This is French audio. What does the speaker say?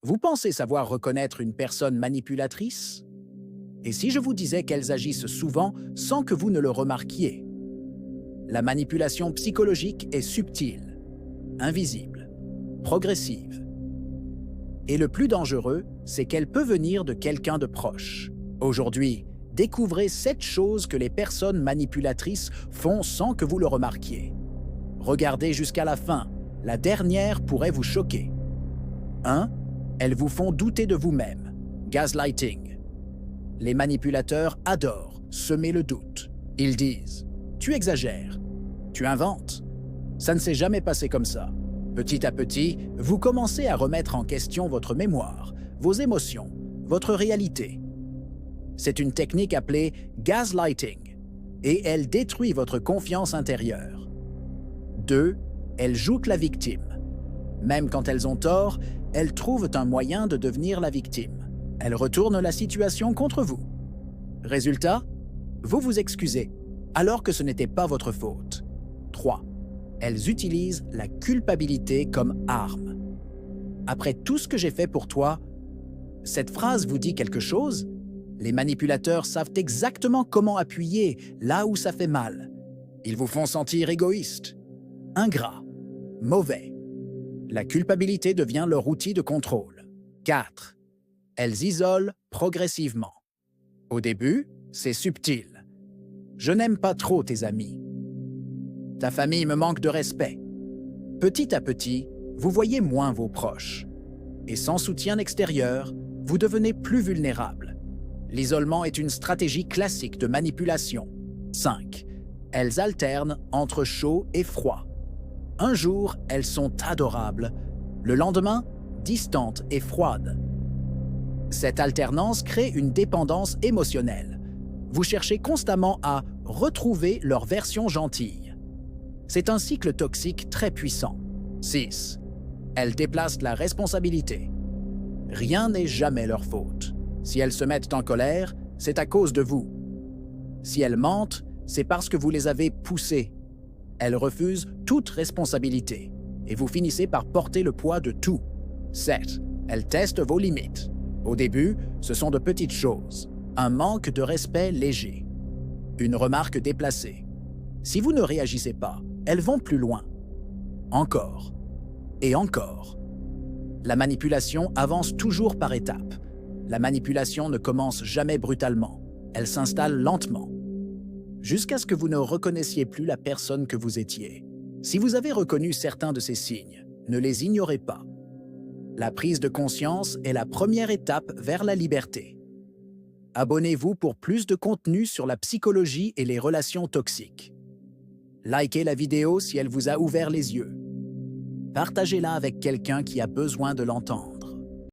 Vous pensez savoir reconnaître une personne manipulatrice? Et si je vous disais qu'elles agissent souvent sans que vous ne le remarquiez? La manipulation psychologique est subtile, invisible, progressive. Et le plus dangereux, c'est qu'elle peut venir de quelqu'un de proche. Aujourd'hui, découvrez 7 choses que les personnes manipulatrices font sans que vous le remarquiez. Regardez jusqu'à la fin, la dernière pourrait vous choquer. 1. Elles vous font douter de vous-même. Gaslighting. Les manipulateurs adorent semer le doute. Ils disent « Tu exagères, tu inventes, ça ne s'est jamais passé comme ça ». Petit à petit, vous commencez à remettre en question votre mémoire, vos émotions, votre réalité. C'est une technique appelée gaslighting et elle détruit votre confiance intérieure. 2. Elles jouent la victime. Même quand elles ont tort, elles trouvent un moyen de devenir la victime. Elles retournent la situation contre vous. Résultat, vous vous excusez, alors que ce n'était pas votre faute. 3. Elles utilisent la culpabilité comme arme. Après tout ce que j'ai fait pour toi, cette phrase vous dit quelque chose? Les manipulateurs savent exactement comment appuyer là où ça fait mal. Ils vous font sentir égoïste, ingrat, mauvais. La culpabilité devient leur outil de contrôle. 4. Elles isolent progressivement. Au début, c'est subtil. Je n'aime pas trop tes amis. Ta famille me manque de respect. Petit à petit, vous voyez moins vos proches. Et sans soutien extérieur, vous devenez plus vulnérable. L'isolement est une stratégie classique de manipulation. 5. Elles alternent entre chaud et froid. Un jour, elles sont adorables. Le lendemain, distantes et froides. Cette alternance crée une dépendance émotionnelle. Vous cherchez constamment à retrouver leur version gentille. C'est un cycle toxique très puissant. 6. Elles déplacent la responsabilité. Rien n'est jamais leur faute. Si elles se mettent en colère, c'est à cause de vous. Si elles mentent, c'est parce que vous les avez poussées. Elles refusent toute responsabilité et vous finissez par porter le poids de tout. 7. Elles testent vos limites. Au début, ce sont de petites choses. Un manque de respect léger. Une remarque déplacée. Si vous ne réagissez pas, elles vont plus loin. Encore. Et encore. La manipulation avance toujours par étapes. La manipulation ne commence jamais brutalement. Elle s'installe lentement. Jusqu'à ce que vous ne reconnaissiez plus la personne que vous étiez. Si vous avez reconnu certains de ces signes, ne les ignorez pas. La prise de conscience est la première étape vers la liberté. Abonnez-vous pour plus de contenu sur la psychologie et les relations toxiques. Likez la vidéo si elle vous a ouvert les yeux. Partagez-la avec quelqu'un qui a besoin de l'entendre.